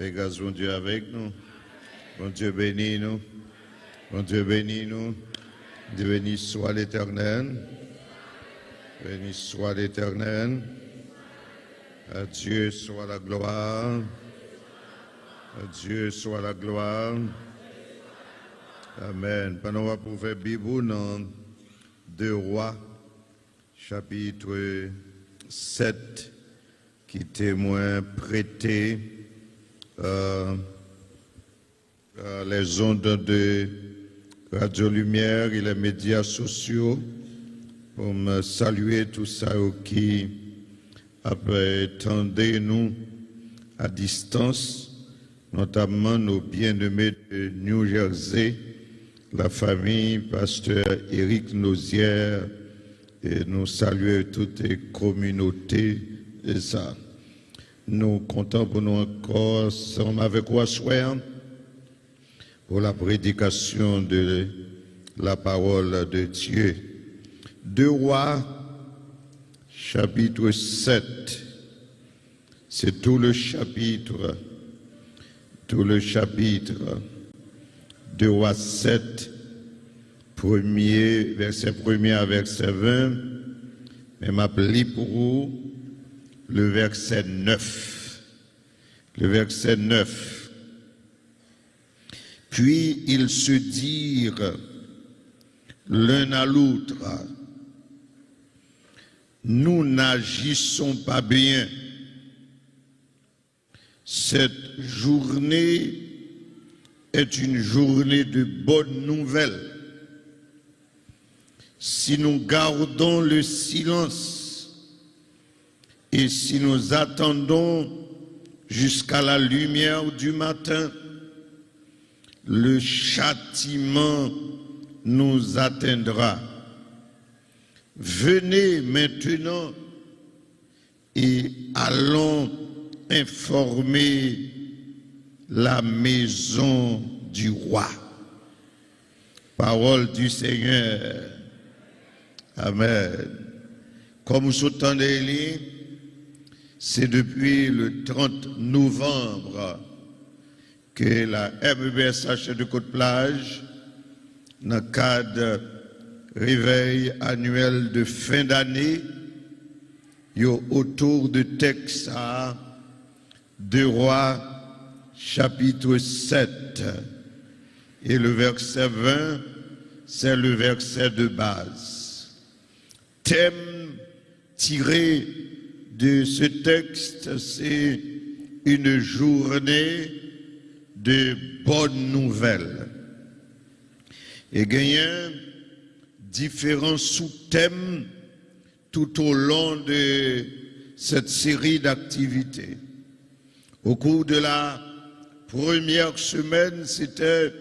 Fais grâce, bon Dieu, avec nous. Bon Dieu, bénis nous. Bon Dieu, bénis nous. Dieu béni soit l'Éternel. Béni soit l'Éternel. À Dieu soit la gloire. À Dieu soit la gloire. Amen. Pendant qu'on va pouvoir Bible dans 2 Rois, chapitre 7, qui témoin prêté les ondes de Radio Lumière et les médias sociaux pour me saluer tous ceux qui attendaient nous à distance, notamment nos bien-aimés de New Jersey, la famille pasteur Éric Nozière, et nous saluer toutes les communautés et ça. Nous comptons pour nous encore ensemble avec vous soir pour la prédication de la parole de Dieu. 2 Rois, chapitre 7. C'est tout le chapitre. 2 Rois 7, verset 1er à verset 20. Mais m'appelez pour vous le verset 9. Le verset 9. Puis ils se dirent l'un à l'autre, nous n'agissons pas bien. Cette journée est une journée de bonnes nouvelles. Si nous gardons le silence et si nous attendons jusqu'à la lumière du matin, le châtiment nous atteindra. Venez maintenant et allons informer la maison du roi. Parole du Seigneur. Amen. Comme vous entendez, c'est depuis le 30 novembre que la MEBSH de Côte-Plage, dans le cadre réveil annuel de fin d'année, autour de texte à 2 Rois, chapitre 7. Et le verset 20, c'est le verset de base. Thème tiré de ce texte, c'est une journée de bonnes nouvelles. Et gagnant différents sous-thèmes tout au long de cette série d'activités. Au cours de la première semaine, c'était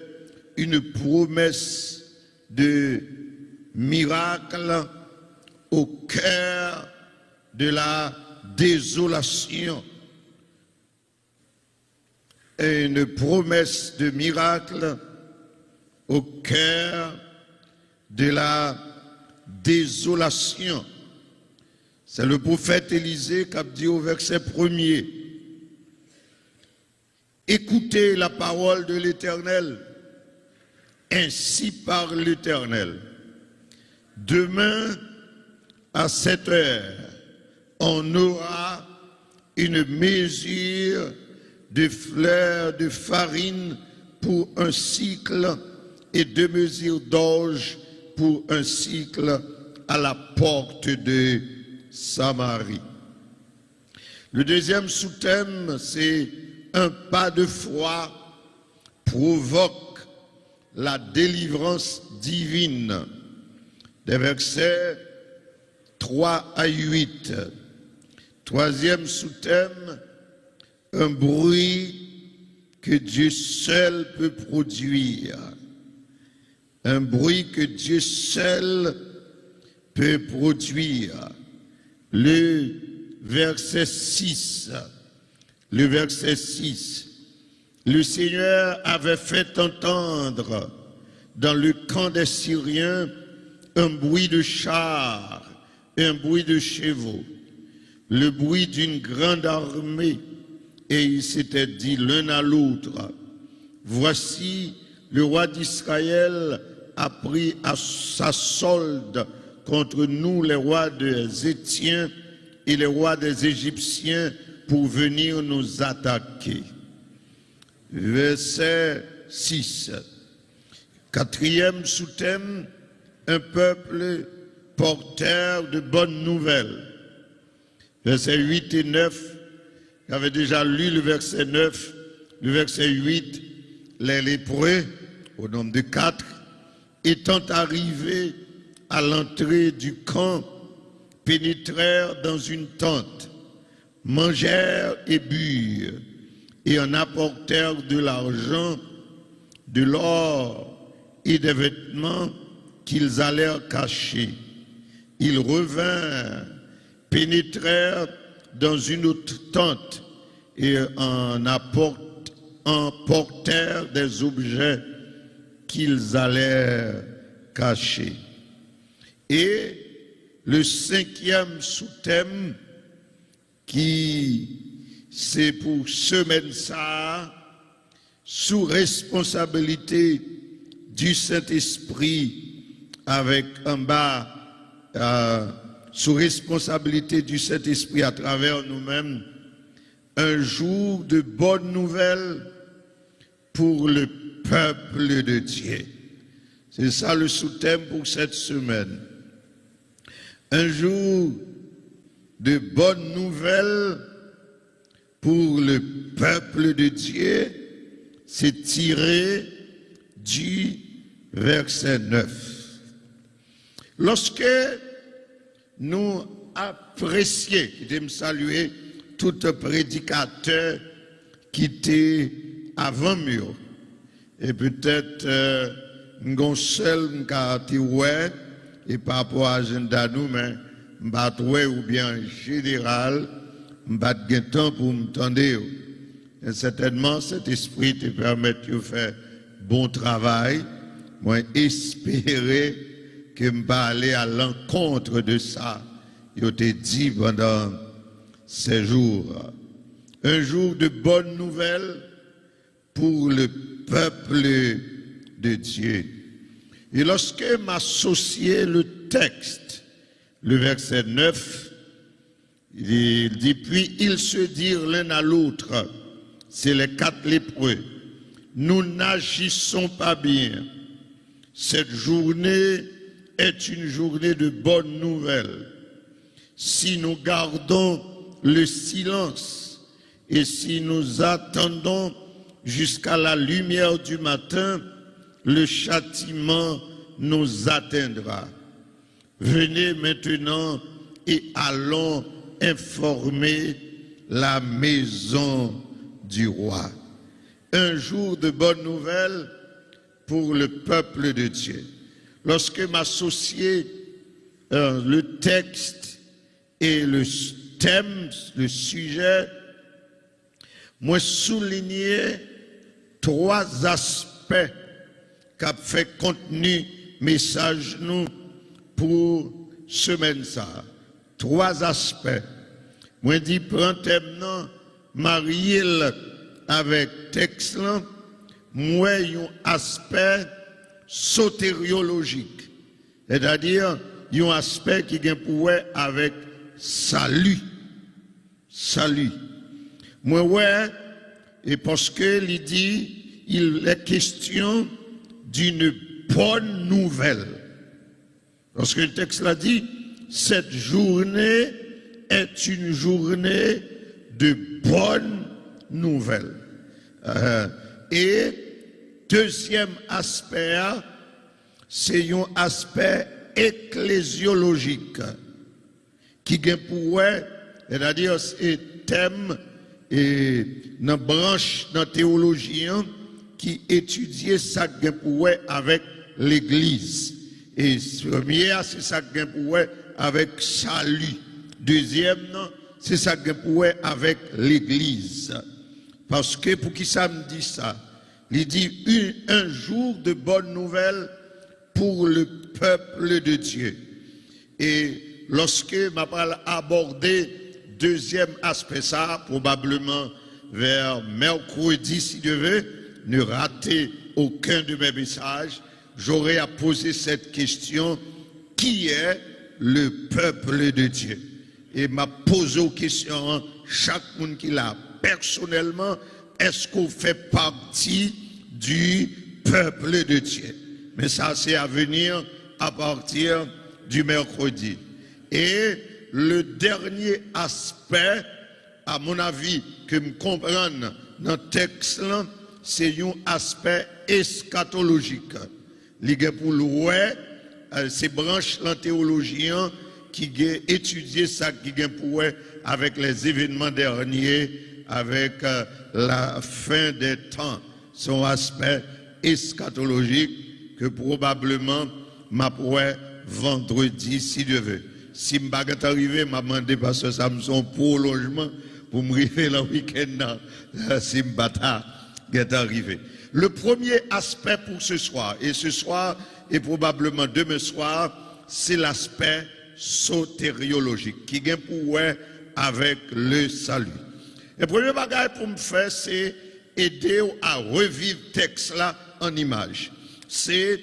une promesse de miracle au cœur de la désolation. Et une promesse de miracle au cœur de la désolation. C'est le prophète Élisée qui a dit au verset 1er, écoutez la parole de l'Éternel, ainsi parle l'Éternel. Demain, à 7 heures, on aura une mesure de fleurs de farine pour un cycle et 2 mesures d'orge pour un cycle à la porte de Samarie. Le deuxième sous-thème, c'est un pas de foi provoque la délivrance divine. Des versets 3 à 8. Troisième sous-thème, un bruit que Dieu seul peut produire. Un bruit que Dieu seul peut produire. Le verset 6. Le verset 6. Le Seigneur avait fait entendre dans le camp des Syriens un bruit de chars et un bruit de chevaux, le bruit d'une grande armée et ils s'étaient dit l'un à l'autre, voici le roi d'Israël a pris à sa solde contre nous les rois des Étiens et les rois des Égyptiens pour venir nous attaquer. Verset 6. Quatrième sous-thème, un peuple porteur de bonnes nouvelles. Versets 8 et 9, j'avais déjà lu le verset 9, le verset 8, les lépreux, au nombre de 4, étant arrivés à l'entrée du camp, pénétrèrent dans une tente, mangèrent et burent, et en apportèrent de l'argent, de l'or et des vêtements qu'ils allèrent cacher. Ils revinrent, pénétrèrent dans une autre tente et emportèrent des objets qu'ils allèrent cacher. Et le cinquième sous-thème, qui c'est pour semaine ça, sous responsabilité du Saint-Esprit, avec en bas, sous responsabilité du Saint-Esprit à travers nous-mêmes, un jour de bonnes nouvelles pour le peuple de Dieu. C'est ça le sous-thème pour cette semaine. Un jour de bonnes nouvelles pour le peuple de Dieu, c'est tiré du verset 9. Lorsque nous apprécions, je me saluer tout prédicateur qui était avant mieux, et peut-être un seul ouais, et par rapport à l'agenda nous, mais m'batoué ou bien en général, m'battre temps pour m'entendre. Et certainement, cet esprit te permet de faire bon travail. Moi, espérer que je vais aller à l'encontre de ça. Je t'ai dit pendant ces jours. Un jour de bonnes nouvelles pour le peuple de Dieu. Et lorsque m'associer le texte, le verset 9, il dit, puis ils se dirent l'un à l'autre, c'est les 4 lépreux, nous n'agissons pas bien. Cette journée est une journée de bonnes nouvelles. Si nous gardons le silence et si nous attendons jusqu'à la lumière du matin, le châtiment nous atteindra. Venez maintenant et allons informer la maison du roi. Un jour de bonnes nouvelles pour le peuple de Dieu. Lorsque m'associer le texte et le thème, le sujet, moi souligner 3 aspects qu'a fait contenu message nous pour semaine ça. 3 aspects. Moi dit prends thème non marié avec texte là, moi un aspect sotériologique. C'est-à-dire un aspect qui vient pour avec salut. Salut. Moi ouais et parce que il dit il est question d'une bonne nouvelle. Parce que le texte l'a dit, cette journée est une journée de bonnes nouvelles. Et deuxième aspect, c'est un aspect ecclésiologique qui vient pour c'est-à-dire c'est thème et dans branche dans théologie qui étudie ça pour avec l'église. Et premier c'est ça pour avec salut. Deuxième c'est ça pour avec l'église. Parce que pour qui ça me dit ça? Il dit un jour de bonnes nouvelles pour le peuple de Dieu. Et lorsque m'a parlé aborder deuxième aspect ça, probablement vers mercredi, si Dieu veut, ne ratez aucun de mes messages, j'aurai à poser cette question: qui est le peuple de Dieu? Et m'a posé aux questions, chaque monde qui l'a personnellement, est-ce qu'on fait partie du peuple de Dieu? Mais ça, c'est à venir à partir du mercredi. Et le dernier aspect, à mon avis, que me comprendre dans le texte, c'est un aspect eschatologique. Ligue pour l'ouest, ces branches la théologie qui ont étudié ça, qui ont pour avec les événements derniers, avec la fin des temps, son aspect eschatologique que probablement m'a pourrait vendredi si Dieu veut. Si je suis arrivé, m'a demandé Pasteur Samson prolongement pour me arriver le week-end si je suis arrivé. Le premier aspect pour ce soir, et ce soir et probablement demain soir, c'est l'aspect sotériologique qui vient pour avec le salut. Le premier bagage pour me faire, c'est aider à revivre le texte là en image. C'est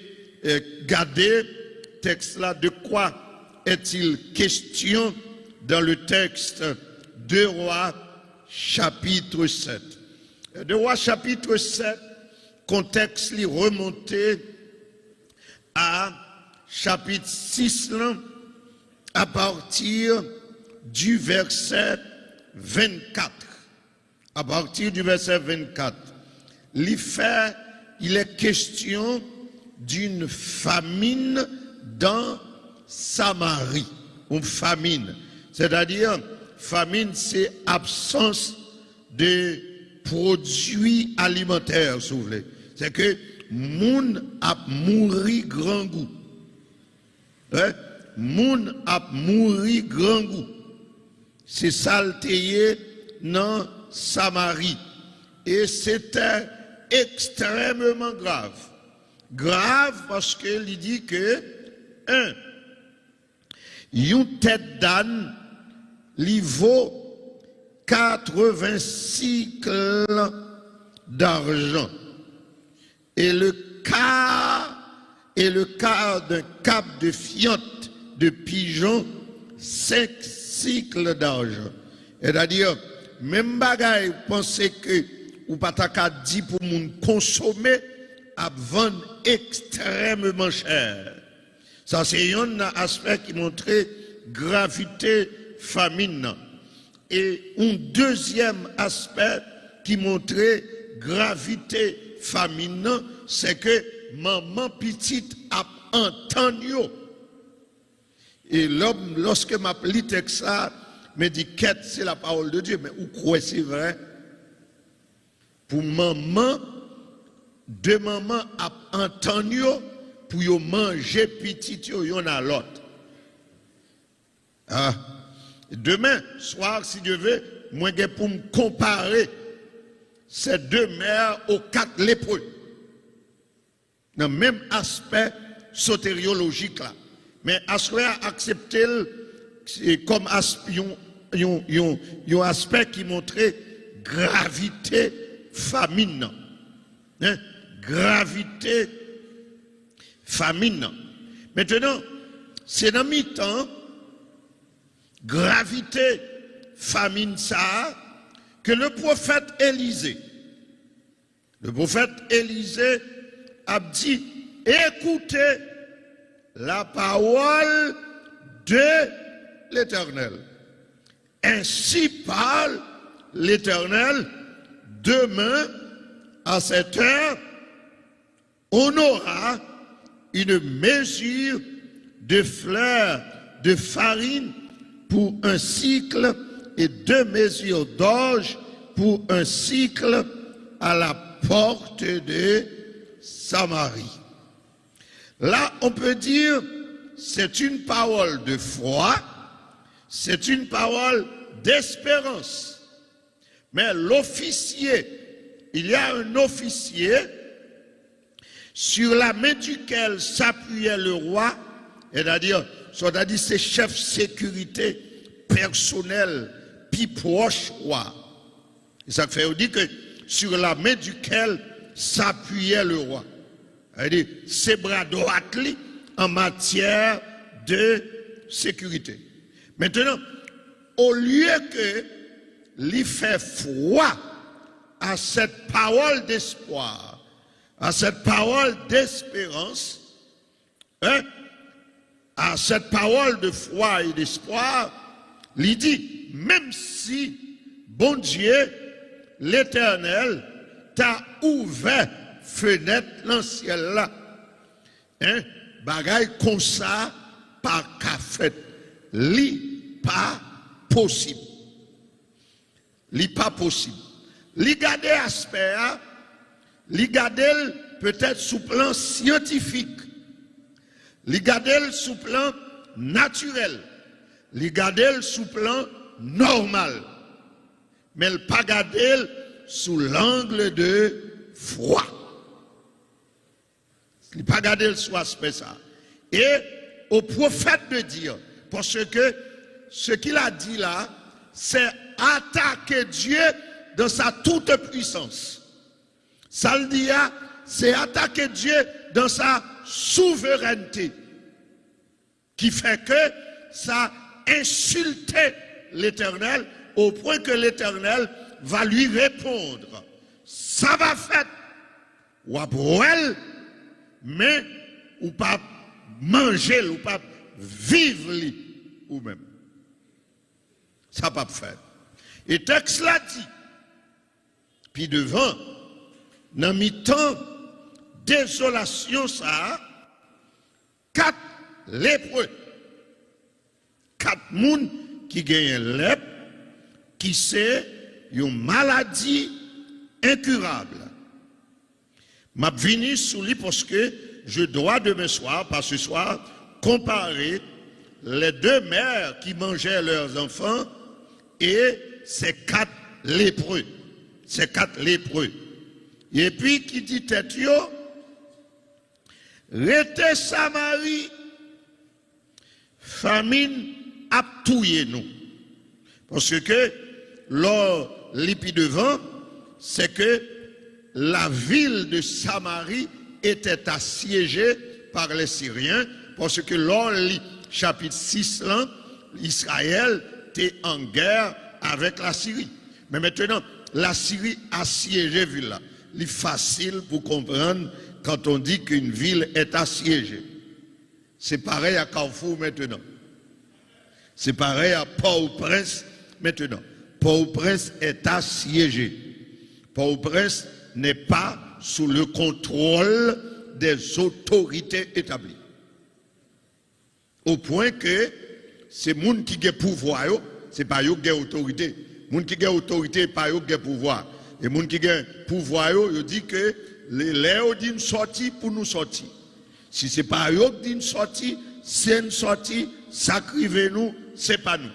garder le texte là. De quoi est-il question dans le texte de Rois chapitre 7? De Rois chapitre 7, contexte est remonté à chapitre 6 là, à partir du verset 24. À partir du verset 24, il est question d'une famine dans Samarie. Une famine. C'est-à-dire, famine, c'est absence de produits alimentaires, si vous voulez. C'est que moun a mouri grand goût. Moun a mouri grand goût. C'est saltéé dans Samarie. Et c'était extrêmement grave. Grave parce qu'il dit que, une tête d'âne, il vaut 80 cycles d'argent. Et le quart d'un cap de fiotte de pigeon, 5 cycles d'argent. C'est-à-dire, même bagaille, pensez que ou pas ta dit pour moun consommer à vendre extrêmement cher. Ça c'est un aspect qui montrait gravité famine. Et un deuxième aspect qui montrait gravité famine, c'est que maman petite a entendu. Et l'homme, lorsque m'a lu texte ça, me dit qu'est c'est la parole de Dieu, mais où croyez c'est vrai? Pour maman, deux mamans a entendu pour yo manger petit yo yon a l'autre. Ah, demain soir, si Dieu veut, moi j'ai pour me comparer ces deux mères aux 4 lépreux. Dans le même aspect sotériologique là. Mais à cela accepter comme aspect qui montrait gravité famine. Gravité famine. Maintenant, c'est dans mi-temps, gravité famine ça, que le prophète Élisée a dit, écoutez la parole de l'Éternel. Ainsi parle l'Éternel, demain, à cette heure, on aura une mesure de fleurs de farine pour un cycle et 2 mesures d'orge pour un cycle à la porte de Samarie. Là, on peut dire, c'est une parole de foi, c'est une parole d'espérance. Mais l'officier, il y a un officier sur la main duquel s'appuyait le roi, c'est-à-dire ses chefs sécurité personnels, puis proches roi. Et ça fait dire que sur la main duquel s'appuyait le roi. C'est-à-dire ses bras droits en matière de sécurité. Maintenant, au lieu que lui fait foi à cette parole d'espoir, à cette parole d'espérance, à cette parole de foi et d'espoir, il dit, même si, bon Dieu, l'Éternel t'a ouvert fenêtre dans le ciel là, bagaille comme ça, par qu'a fait, li pas possible. Li pas possible. Li garder aspect, li garder peut-être sous plan scientifique, li garder sous plan naturel, li garder sous plan normal, mais il pas garder sous l'angle de foi. Il pas garder sous aspect ça. Et au prophète de dire, parce que ce qu'il a dit là, c'est attaquer Dieu dans sa toute puissance. Ça le dit, c'est attaquer Dieu dans sa souveraineté, qui fait que ça insultait l'Éternel au point que l'Éternel va lui répondre. Ça va faire, ou à brûler, mais ou pas manger, ou pas vivre ou même. Ça va pas faire. Et texte l'a dit. Puis devant, dans mi-temps, désolation ça, 4 lépreux. 4 personnes qui gagnent lèpre, qui c'est une maladie incurable. M'a venu sous lui parce que je dois demain soir, pas ce soir, comparer les 2 mères qui mangeaient leurs enfants et ces 4 lépreux. Ces 4 lépreux. Et puis qui dit tête yo, rete Samarie, famine a touillé nous. Parce que lors l'épi devant, c'est que la ville de Samarie était assiégée par les Syriens, parce que lors le chapitre 6, là, Israël était en guerre avec la Syrie. Mais maintenant, la Syrie assiégée ville là. C'est facile pour comprendre quand on dit qu'une ville est assiégée. C'est pareil à Carrefour maintenant. C'est pareil à Port-au-Prince maintenant. Port-au-Prince est assiégé. Port-au-Prince n'est pas sous le contrôle des autorités établies. Au point que c'est les gens qui ont pouvoir, ce n'est pas eux qui ont autorité. Les gens qui ont autorité, ce n'est pas eux qui ont pouvoir. Et les gens qui ont pouvoir, ils disent que les gens disent sortie pour nous sortir. Si ce n'est pas eux qui disent sortie, c'est une sortie, sacrivez-nous, ce n'est pas nous.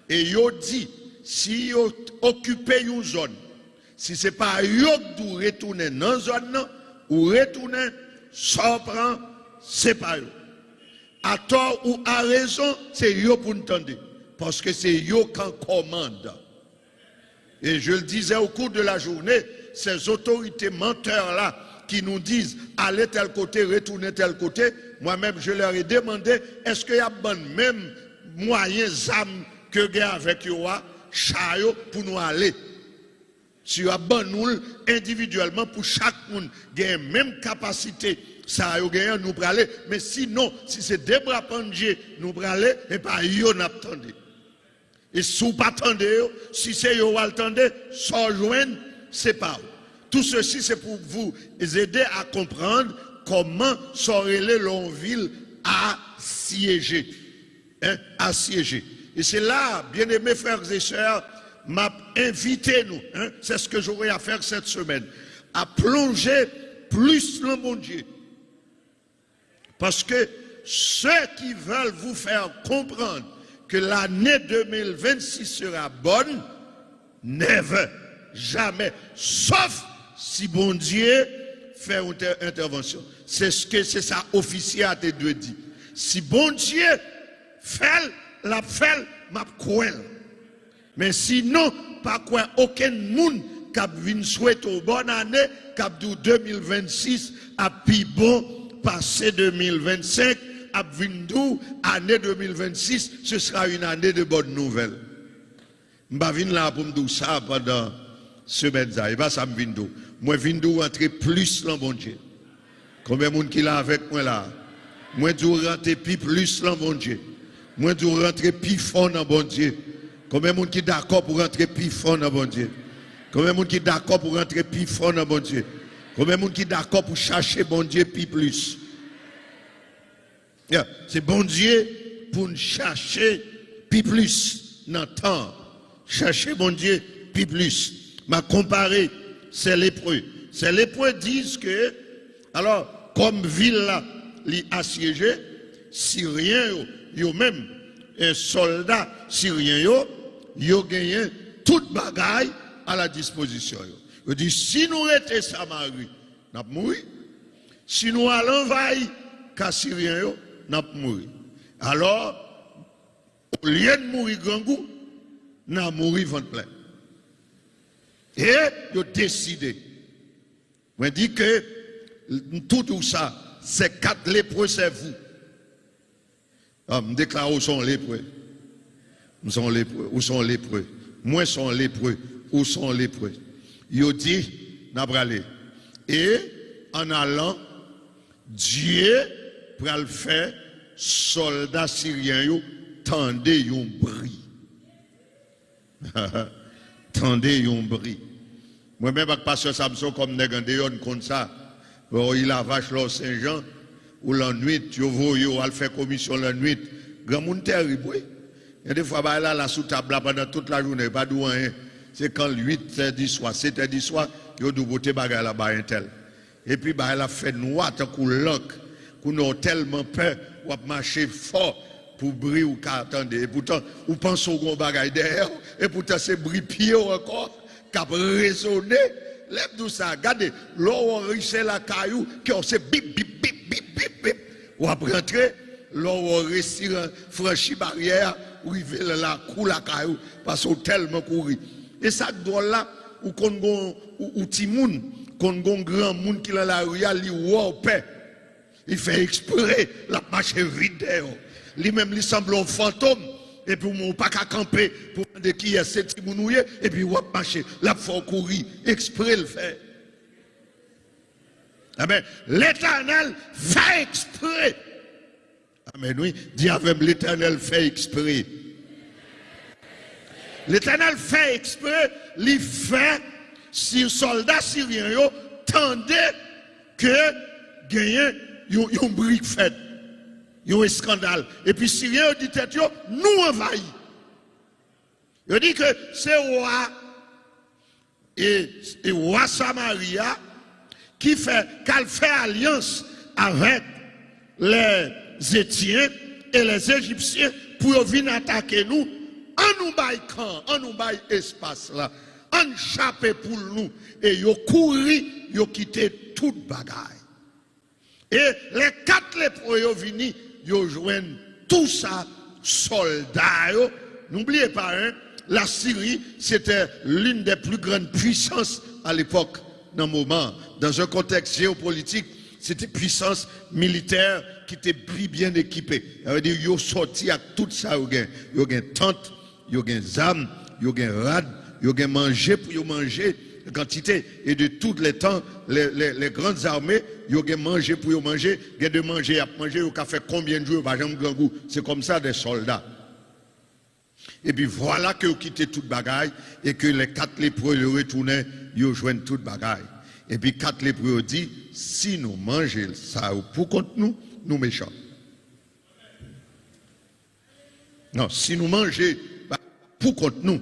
Et ils disent, si ils occupent une zone, si ce n'est pas eux qui doivent retourner dans la zone, ou retourner, sans prendre, ce n'est pas eux. À tort ou à raison, c'est eux pour nous entendre. Parce que c'est eux qui commandent. Et je le disais au cours de la journée, ces autorités menteurs-là qui nous disent allez tel côté, retournez tel côté, moi-même je leur ai demandé est-ce qu'il y a bon même moyens âmes que j'ai avec eux, chayo pour nous aller. Si vous avez nous individuellement pour chaque monde, il y a même capacité, ça a gagné nous pour aller. Mais sinon, si c'est des bras pendus, nous pour aller, et pas yo n'attendez. Et si vous n'attendez pas, si c'est yo attendez, sans joindre, c'est pas. Tout ceci, c'est pour vous aider à comprendre comment s'auréler Longueville assiégé. Assiégé. Et c'est là, bien-aimés frères et sœurs, m'a invité nous, c'est ce que j'aurai à faire cette semaine, à plonger plus dans mon Dieu. Parce que ceux qui veulent vous faire comprendre que l'année 2026 sera bonne, never, jamais, sauf si bon Dieu fait une intervention. C'est ce que c'est ça officier à te dit. Si bon Dieu fait, la fait, m'a cruel. Mais sinon, pas quoi aucun monde qui vient souhaiter bonne année, qui dit 2026 a plus bon passé 2025, a venu année 2026, ce sera une année de bonnes nouvelles. Je ne vais pas là pour me dire ça pendant semaine. Et pas ça me vient d'où. Moi, je viens rentrer plus dans bon Dieu. Combien de monde qui est là avec moi là? Moi, je rentrer plus dans bon Dieu. Moi, je rentrer plus fort dans bon Dieu. Combien de monde qui est d'accord pour rentrer plus fort dans bon Dieu? Combien de monde qui est d'accord pour rentrer plus fort dans bon Dieu? Combien de monde qui est d'accord pour chercher bon Dieu plus? Yeah. C'est bon Dieu pour nous chercher plus dans le temps. Chercher bon Dieu plus. M'a comparé, c'est lépreux. Ces lépreux disent que, alors, comme ville là, li assiégé, Syriens, yo même, un soldat syrien, yo gagné toute bagaille à la disposition. Yo dit, si nous étions Samarie, nous mourons. Si nous allons envahir les Syriens, nous mourons. Alors, au lieu de mourir grand goût, nous mourons ventre plein. Et ils ont décidé. Je dis que tout ça, c'est 4 lépreux, c'est vous. Je déclare où sont lépreux. Nous sommes lépreux. Où sont lépreux? Moi, sont lépreux. Où sont lépreux? Ils ont dit, n'a pas aller. Et en allant, Dieu pour le faire, soldats syriens, tendez un bris. Tendez un bris. Moi-même, avec pasteur Samson, comme négandéon comme ça, il a vache là Saint-Jean, ou la nuit, tu vois, il a fait commission la nuit. Grand monde terrible, oui. Il y a des fois, là, la sous-table pendant toute la journée, pas de rien. C'est quand 8 heures du soir, 7 heures du soir, il y a de beauté bagarre là-bas, un tel. Et puis, elle a fait noir, tant qu'on l'anque, qu'on a tellement peur, on a marché fort pour briller ou qu'à attendre. Et pourtant, on pense au gros bagaille derrière, et pourtant, c'est briller pied encore, qui a résonné. Lève tout ça, regardez, l'eau enrichit la caillou, qui on sait bip, bip, bip, bip, bip, bip. On va rentrer, l'eau réussir franchir barrière, ou il veut la cou la caillou, parce qu'on tellement courir. Et ça doit là, ou qu'on ou timoun, qu'on grand monde qui dans la rue, il ou paix. Il fait exprès la marche vide. Lui-même, il semble un fantôme. Et puis, on ne peut pas camper pour demander qui est ce timounouye. Et puis, on va marcher. Là, il faut courir. Exprès le fait. Amen. L'Éternel fait exprès. Amen. Oui. Dis avec l'Éternel fait exprès. L'Éternel fait exprès, il fait si soldats syriens tendaient que gagnent un brique fait, un scandale. Et puis Syriens dit tête nous envahis. Il dit que c'est roi et roi Samaria qui fait alliance avec les Étiens et les Égyptiens pour venir attaquer nous. On nous baille camp, on nous baille espace là, on chape pour nous et yo couru, yo quitté toute bagaille. Et les 4 lépreux yo vini, yo joignent tout ça soldats. N'oubliez pas, hein, la Syrie c'était l'une des plus grandes puissances à l'époque, dans un contexte géopolitique, c'était puissance militaire qui était bien équipée. Ça veut dire yo sorti à tout ça, yo gen tente. Yo gen zam, yo gen rad, yo gen manger pour yo manger quantité et de tous les temps les grandes armées yo gen manger pour yo manger, gen de manger à manger yo ka fait combien de jours pas jamais grand goût, c'est comme ça des soldats. Et puis voilà que yo quitté toute bagaille et que les 4 lépreux yo retournaient, yo joignent toute bagaille. Et puis 4 lépreux dit si nous mangeons ça pour contre nous, nous méchants. Non, si nous mangeons pour contre nous,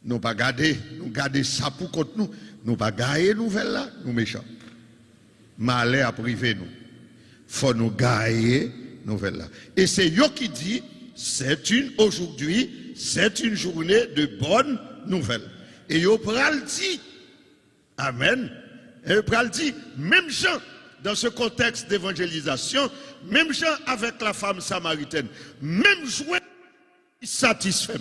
nous pas garder ça pour contre nous, nous pas garder nouvelle là, nous méchants. Malheur à privé nous. Faut nous garder nouvelle là. Et c'est yo qui dit aujourd'hui, c'est une journée de bonnes nouvelles. Et yo pral dit amen. Et yo pral dit même gens dans ce contexte d'évangélisation, même gens avec la femme samaritaine, même joie satisfait.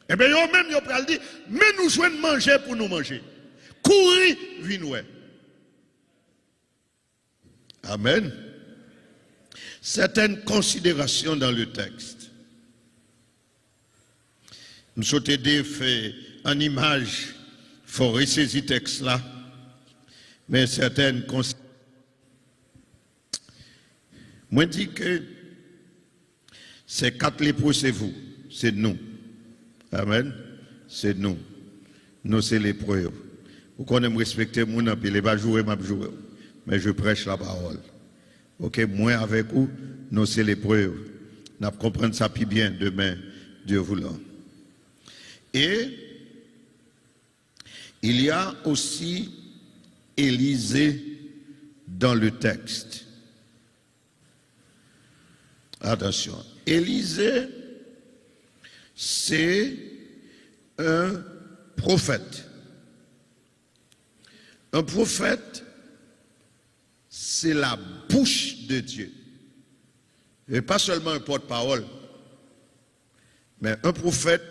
Eh bien, eux même, ils ont dit, mais nous jouons manger pour nous manger. Courir, vinoué. Amen. Certaines considérations dans le texte. Nous sommes aidés fait en image, il faut ressaisir le texte là, mais certaines considérations. Moi, je dis que ces 4 lépreux, c'est vous, c'est nous. Amen. C'est nous. Nous, c'est lépreux. Vous connaissez me respecter, mon ampli, il va jouer, mais je prêche la parole. Ok, moi avec vous, nous, c'est lépreux. Nous comprenons ça plus bien demain, Dieu voulant. Et il y a aussi Élisée dans le texte. Attention, Élisée, c'est un prophète. Un prophète, c'est la bouche de Dieu. Et pas seulement un porte-parole, mais un prophète,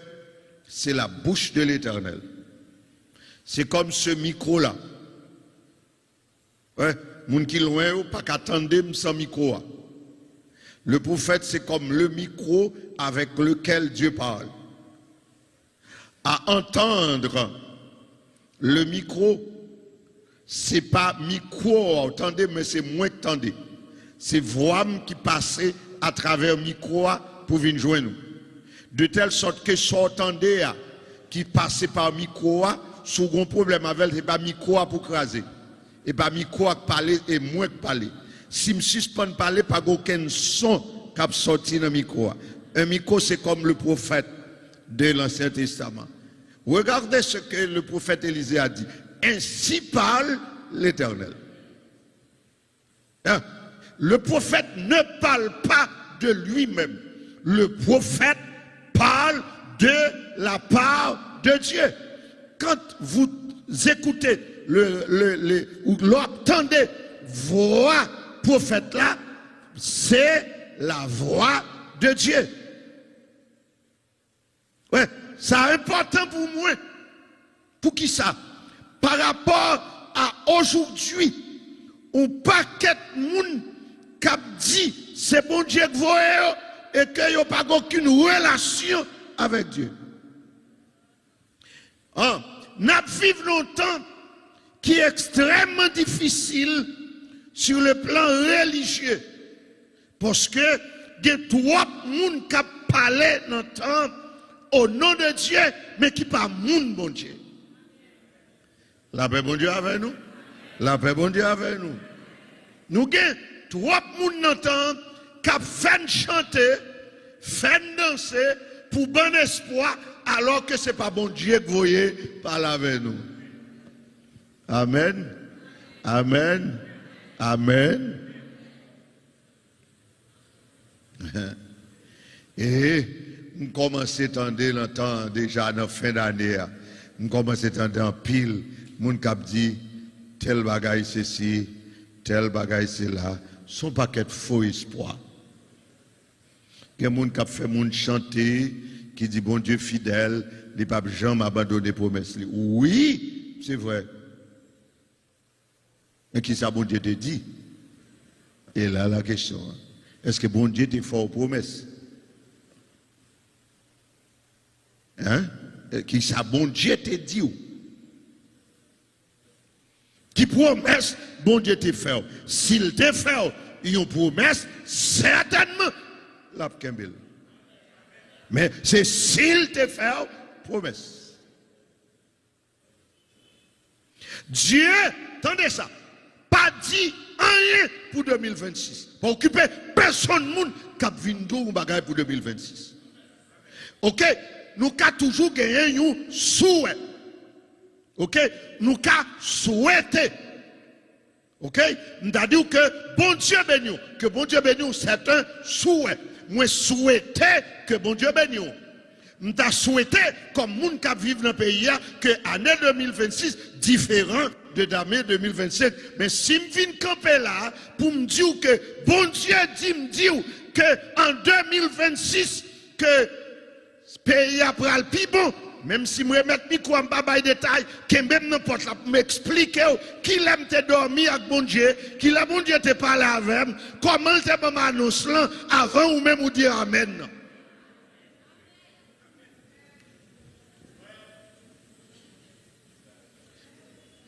c'est la bouche de l'Éternel. C'est comme ce micro-là. Ouais, moun qui loin ou pas qu'attendre sans micro. Le prophète, c'est comme le micro avec lequel Dieu parle. À entendre le micro, c'est pas micro, entendez, mais c'est moins que tendez. C'est voix qui passe à travers le micro pour venir joindre nous. De telle sorte que si entendez qui passe par le micro, si vous avez un problème avec, c'est pas micro pour craser. Et pas micro à parler et moins que parler. Si je suspends de parler, pas aucun son qui a sorti dans le micro. Un micro, c'est comme le prophète de l'Ancien Testament. Regardez ce que le prophète Élisée a dit. Ainsi parle l'Éternel. Hein? Le prophète ne parle pas de lui-même. Le prophète parle de la part de Dieu. Quand vous écoutez ou l'entendez voix prophète là, c'est la voix de Dieu. Ouais, c'est important pour moi. Pour qui ça? Par rapport à aujourd'hui, un paquet de monde qui a dit c'est bon Dieu que vous voyez et qu'il n'y a pas aucune relation avec Dieu. Nous vivons longtemps qui est extrêmement difficile sur le plan religieux. Parce que il y a trois personnes qui parlé dans le temps au nom de Dieu, mais qui pas monde bon Dieu. La paix bon Dieu avec nous. La paix bon Dieu avec nous. Nous avons trois personnes dans le temps qui fait chanter, fait danser pour bon espoir, alors que ce n'est pas bon Dieu que vous voyez parler avec nous. Amen. Amen. Amen. Et nous commençons à attendre longtemps déjà dans la fin d'année. Nous commençons à attendre en pile. Moun kap dit tel bagay c'est ci, tel bagay c'est là. Son paquet de faux espoir. Il y a des gens qui fait moun chanter, qui dit bon Dieu fidèle, les papes jamais abandonné promesses. Oui, c'est vrai. Mais qui ça bon Dieu te dit? Et là la question, est-ce que bon Dieu te fait aux promesses? Hein? Qui ça bon Dieu te dit? Qui promesse bon Dieu te fait? S'il te fait une promesse, certainement la kembel. Mais c'est s'il te fait promesse. Dieu, attendez ça, pas dit rien pour 2026. Pas occuper personne monde qui vient ou bagaille pour 2026. OK, nous avons toujours gagné un souhait. OK, nous avons souhaité. OK, nous avons dit que bon Dieu béni, que bon Dieu béni, c'est un souhait. Moi souhaité que bon Dieu béni. Nous avons souhaité, comme nous qui vivons dans le pays, que l'année 2026 différent de l'année 2027. Mais si je viens camper là, pour me dire que bon Dieu dit, me dit que en 2026, que pays après le plus bon. Même si je mets le micro en bas de détail, que même n'importe là, m'expliquer qui l'aime te dormir avec bon Dieu, qui la bon Dieu te parle avec, comment te maman annonce là, avant ou même ou dire amen.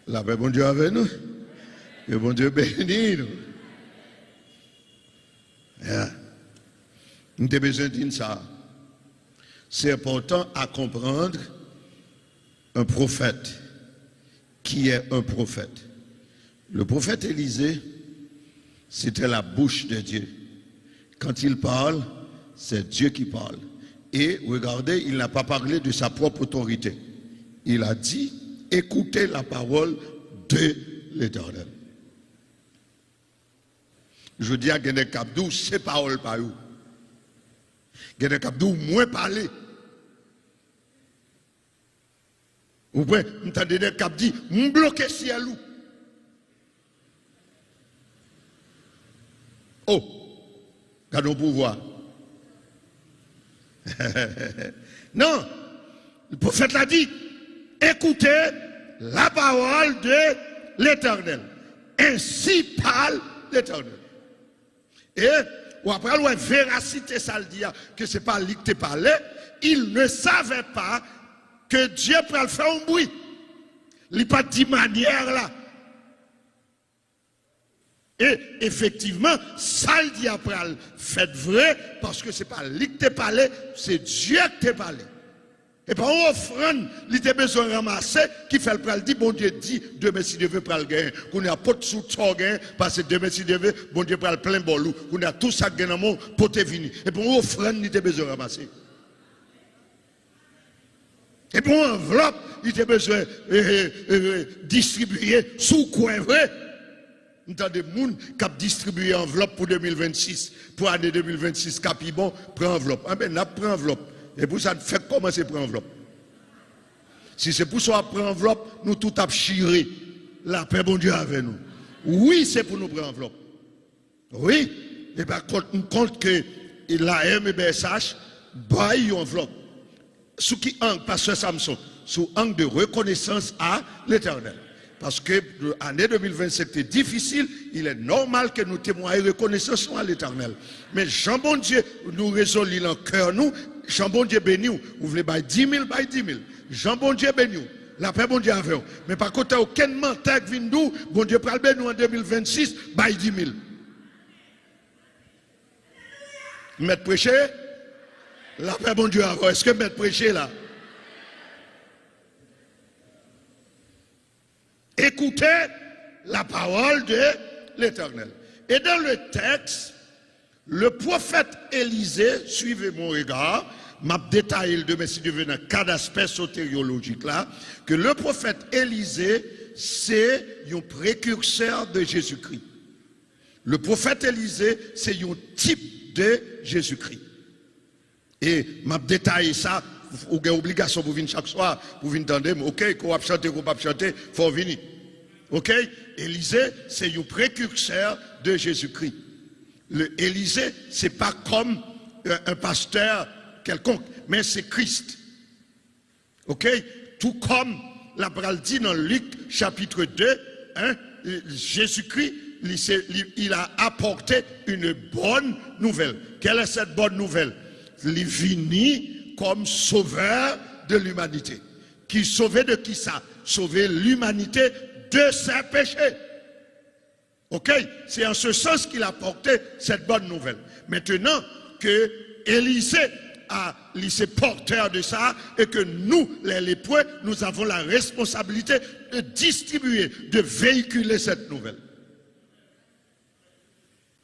La paix, bon Dieu avec nous. Que bon Dieu bénisse nous. Yeah. Nous avons besoin de ça. C'est important à comprendre un prophète. Qui est un prophète? Le prophète Élisée, c'était la bouche de Dieu. Quand il parle, c'est Dieu qui parle. Et regardez, il n'a pas parlé de sa propre autorité. Il a dit, écoutez la parole de l'Éternel. Je dis à Gene Kabdou, c'est parole par où? Gene Kabdou, moins parler. Vous pouvez entendre des cap dit, m'bloquer ciel ou. Oh, gardons le pouvoir. Non, le prophète l'a dit, écoutez la parole de l'Éternel. Ainsi parle l'Éternel. Et ou après, la véracité, ça le dit que ce n'est pas lui qui te parlait. Il ne savait pas que Dieu peut faire un bruit. Il n'a pas dit manière là. Et effectivement, ça le dit après, fait vrai, parce que ce n'est pas lui qui te parlait, c'est Dieu qui te parlait. Et par une offrande, il a besoin de ramasser, qui fait le pral dit, bon Dieu dit, demain si Dieu veut pral gagner, qu'on a pas de sous gain, parce que demain si Dieu veut, bon Dieu pral plein bolou, qu'on a tout ça gagné dans le monde, pour te venir. Et pour une offrande, il a besoin de ramasser. Et pour une enveloppe, il a besoin de distribuer sous quoi vrai. Nous avons des gens qui ont distribué enveloppe pour 2026, pour l'année 2026, Capibon, prend enveloppe. Ah ben là, prend enveloppe. Et pour ça, fait commencer à prendre enveloppe. Si c'est pour ça prendre enveloppe, nous tout avons chiré. La paix, bon Dieu, avec nous. Oui, c'est pour nous prendre enveloppe. Oui. Et par contre, on compte que la MBSH baille une enveloppe. Sous qui angle, pasteur Samson, sous angle de reconnaissance à l'Éternel. Parce que l'année 2027 était difficile, il est normal que nous témoignions reconnaissance à l'Éternel. Mais Jean bon Dieu, nous résolvons en cœur, nous, Jean bon Dieu béni, vous voulez bailler 10 000, bailler 10 000. Jean bon Dieu béni, la paix bon Dieu avec vous. Mais par contre, aucun menteur qui vient nous, bon Dieu pral béni en 2026, bailler 10 000. Maître prêcher, la paix bon Dieu avec vous. Est-ce que maître prêcher là? Écoutez la parole de l'Éternel. Et dans le texte, le prophète Élisée, suivez mon regard, m'a détaillé le domaine si Dieu veut dans 4 aspects sotériologiques là, que le prophète Élisée, c'est un précurseur de Jésus-Christ. Le prophète Élisée, c'est un type de Jésus-Christ. Et m'a détaillé ça. Vous avez obligation pour venir chaque soir, pour venir entendre, ok, qu'on va chanter, qu'on va pas chanter, il faut venir. Ok? Élisée, c'est un précurseur de Jésus-Christ. Élisée, ce n'est pas comme un pasteur quelconque, mais c'est Christ. Ok? Tout comme la parole dit dans Luc chapitre 2, hein, Jésus-Christ, il a apporté une bonne nouvelle. Quelle est cette bonne nouvelle? Il est venu comme sauveur de l'humanité. Qui sauvait de qui ça? Sauver l'humanité de ses péchés. Ok? C'est en ce sens qu'il a porté cette bonne nouvelle. Maintenant que Élisée a laissé porteur de ça et que nous, les lépreux, nous avons la responsabilité de distribuer, de véhiculer cette nouvelle.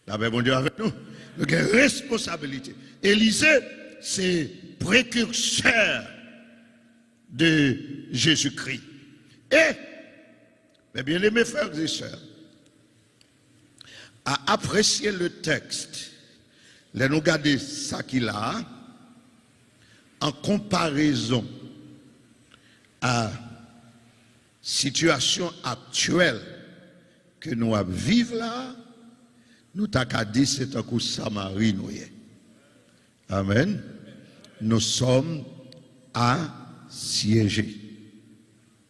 Là, ben, bon Dieu avec nous. Donc, responsabilité. Élisée, c'est précurseur de Jésus-Christ. Et, mes bien-aimés frères et sœurs, à apprécier le texte, là nous regarder ça qu'il a, en comparaison à situation actuelle que nous vivons là, nous t'as qu'à dire c'est un coup Samarie nous. Amen. nous sommes assiégés.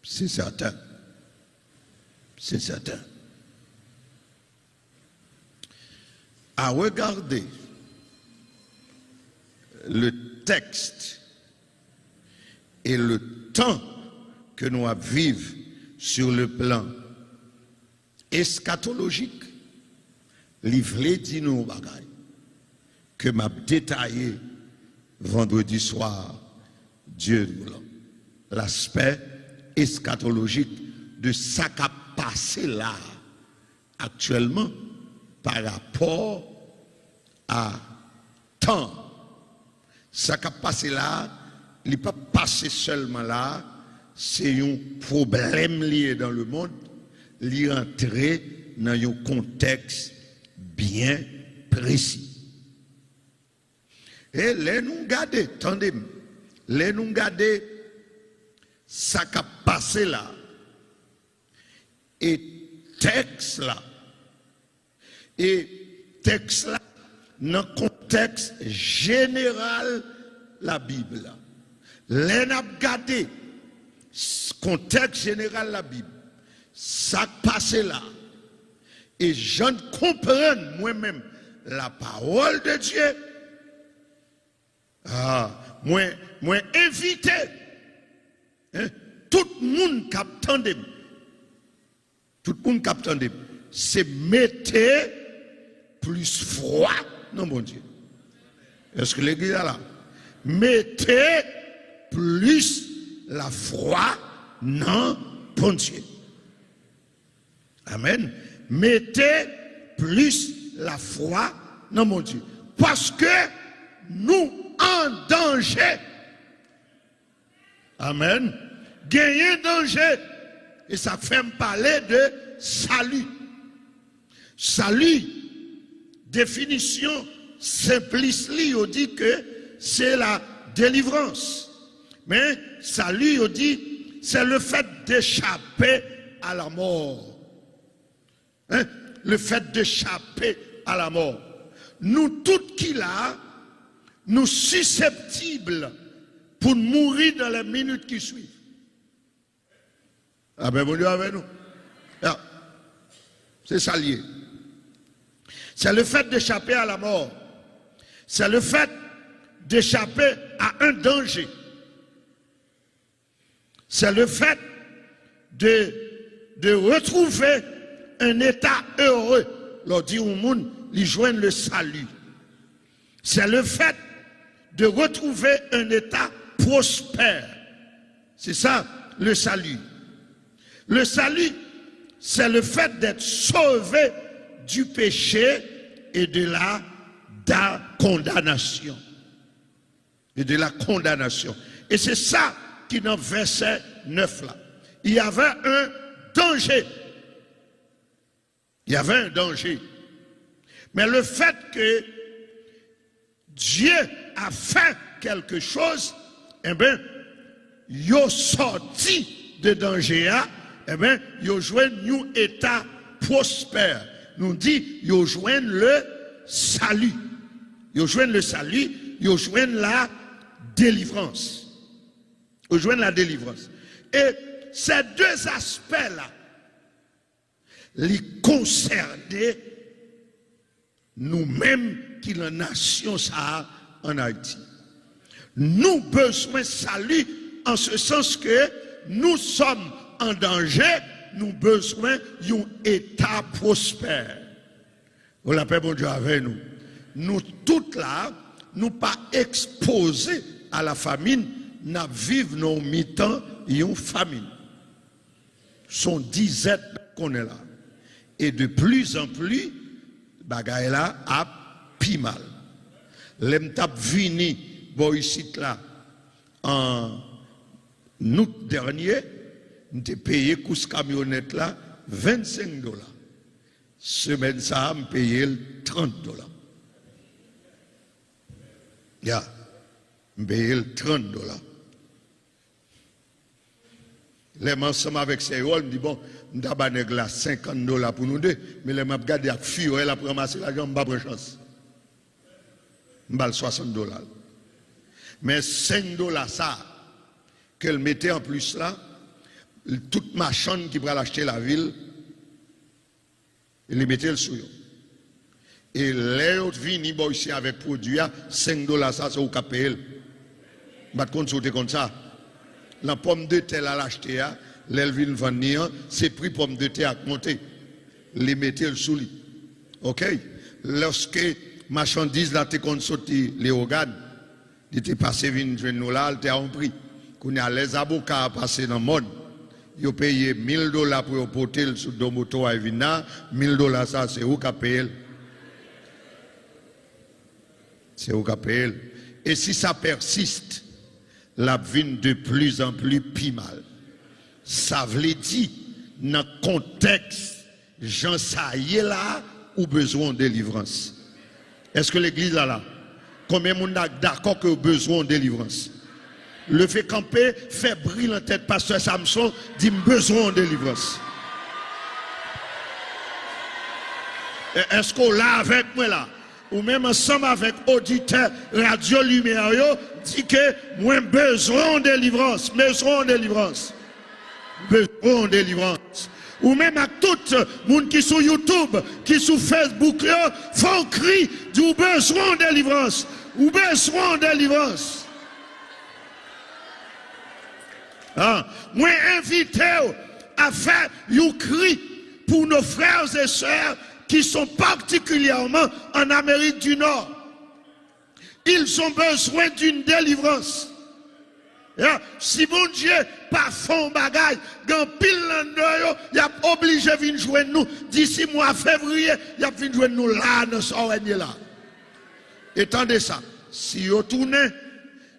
C'est certain. C'est certain. À regarder le texte et le temps que nous vivons sur le plan eschatologique, livré dit nous bagaille que m'a détaillé vendredi soir, Dieu voulant, l'aspect eschatologique de ça qui a passé là actuellement par rapport à temps. Ça qui a passé là, il n'est pas passé seulement là, c'est un problème lié dans le monde, il est entré dans un contexte bien précis. Et les nous garder, attendez, les nous garder, ça qui a passé là, et texte là, dans le contexte général la Bible là. Les n'a gardé contexte général la Bible. Ça passe là. Et j'en comprends moi-même la parole de Dieu. Moi invité tout le monde qui attendait. Tout le monde qui attendait. C'est mettre plus froid, non mon Dieu. Est-ce que l'église est là? Mettez plus la froid, non, bon Dieu. Amen. Mettez plus la froid, non, mon Dieu. Parce que nous en danger. Amen. Gagner danger. Et ça fait me parler de salut. Salut, définition simpliste, on dit que c'est la délivrance. Mais salut, on dit, c'est le fait d'échapper à la mort. Hein? Le fait d'échapper à la mort. Nous, tous qui là, nous susceptibles pour mourir dans les minutes qui suivent. Ah ben, bon Dieu avec nous. Ah, c'est ça lié. C'est le fait d'échapper à la mort. C'est le fait d'échapper à un danger. C'est le fait de retrouver un état heureux. L'on dit au monde, ils joignent le salut. C'est le fait de retrouver un état prospère. C'est ça, le salut. Le salut, c'est le fait d'être sauvé du péché et de la condamnation. Et de la condamnation. Et c'est ça qui dans verset 9 là. Il y avait un danger. Il y avait un danger. Mais le fait que Dieu a fait quelque chose, eh bien, il a sorti de danger, eh bien, il a joué un état prospère. Nous dit, il a joué le salut. Il a joué le salut, il a joué la délivrance. Il a joué la délivrance. Et ces deux aspects-là, les concerner nous-mêmes qui la nation ça en Haïti. Nous besoin de salut en ce sens que nous sommes en danger, nous besoin d'un état prospère. Vous la paix, bon Dieu, avec nous. Nous toutes là, nous pas exposés à la famine, nous vivons nos mi-temps une famine. Son dizaines qu'on est là. Et de plus en plus, bagaille là a pi mal. L'em tap vini, bon ici là, en août dernier, nous avons payé couche camionnette là, $25. Semaine ça, nous payé $30. Ya, nous payé $30. Les ensemble avec ces rôles, me dit bon, nous avons $50 pour nous deux, mais les m'a regardé avec fille, elle a ramassé l'argent, je n'ai pas de chance. Je vais $60. Mais 5 dollars ça, qu'elle mettait en plus là, toute marchand qui va l'acheter la ville, il les mettait le sous. Et les autres viennent ici avec produit, 5 dollars ça, c'est au KPL. Pas de compte comme ça. La pomme de terre à l'acheter, l'elvin venir, c'est prix pomme de terre à monter. Les mettez le sous lit. OK? Lorsque marchandise là, t'es qu'on sorti les organes, il était passé vin nous là, t'es en prix. Qu'on a les avocats passé dans le monde. Ils ont payé 1000 dollars pour porter le sous de moto à Vina. 1000 dollars ça, c'est au KPL. C'est au KPL. Et si ça persiste, la vie de plus en plus pis mal. Ça veut dire, dans le contexte, Jean Saïe là, ou besoin de délivrance. Est-ce que l'église là, combien de monde d'accord que besoin de délivrance? Le fait camper, fait briller en tête, pasteur Samson, dit besoin de délivrance. Est-ce qu'on l'a avec moi là? Ou même ensemble avec auditeurs radio lumière, dit que moi besoin de délivrance, besoin de délivrance, besoin de délivrance. Ou même à tout le monde qui sur YouTube, qui sur Facebook, font cri du besoin de délivrance, ou besoin de délivrance. Ah, moi invité à faire un cri pour nos frères et sœurs qui sont particulièrement en Amérique du Nord. Ils ont besoin d'une délivrance. Si bon Dieu pas fond bagaille, dans pile il a obligé de venir joindre nous d'ici mois février, il a venir joindre nous là dans ce là. Étendez ça. Si vous tournez,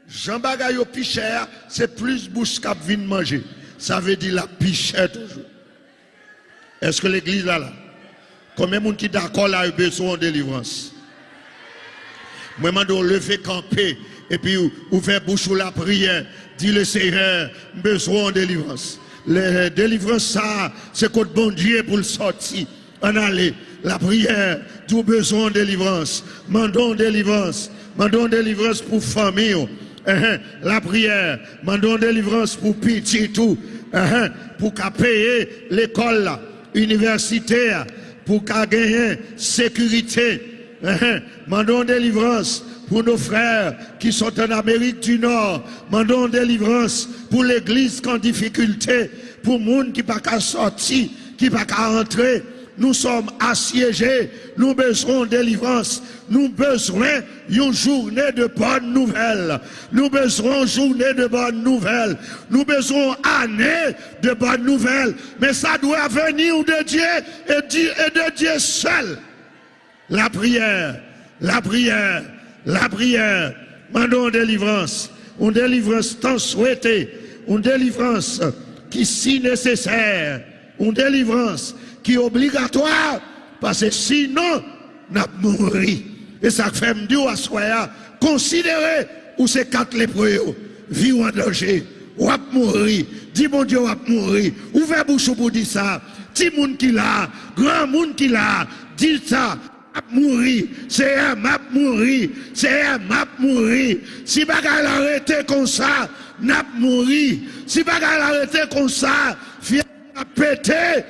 Jean bagaille au pichère, c'est plus bouche qu'à venir manger. Ça veut dire la pichère toujours. Est-ce que l'église là? Combien de monde qui d'accord là a besoin de délivrance? Moi, je me lever camper et puis ouvrir bouche ou la prière. Dit le Seigneur, besoin de délivrance. La délivrance, ça, c'est que bon Dieu pour le sortir. En aller, la prière, tout besoin de délivrance. Mandons délivrance. Mandons délivrance pour famille. La prière, mandons délivrance pour petit tout. Pour qu'à payer l'école, universitaire. Pour qu'à gagner sécurité. Mandons délivrance pour nos frères qui sont en Amérique du Nord. Mandons délivrance pour l'église qui est en difficulté, pour le monde qui n'a pas sortir, qui n'a pas entrer. Nous sommes assiégés, nous besoin de délivrance, nous besoin d'une journée de bonnes nouvelles, nous besoin d'une journée de bonnes nouvelles, nous besoin année de bonnes nouvelles, mais ça doit venir de Dieu et de Dieu seul. La prière, la prière, la prière, mandons délivrance, une délivrance tant souhaitée, une délivrance qui est si nécessaire, une délivrance qui est obligatoire, parce que sinon, nous mourrons. Et ça fait me dire à soi, considérez où ces 4 lépreux vivent en danger, ou à mourir, dis mon Dieu, ou à mourir, ouvrez bouche pour dire ça, petit monde qui l'a, grand monde qui l'a, dit ça. Mourir, c'est un map mourir, c'est un map mourir. Si bagarre arrêté comme ça, n'a mourir. Si bagarre arrêté comme ça, fier à péter,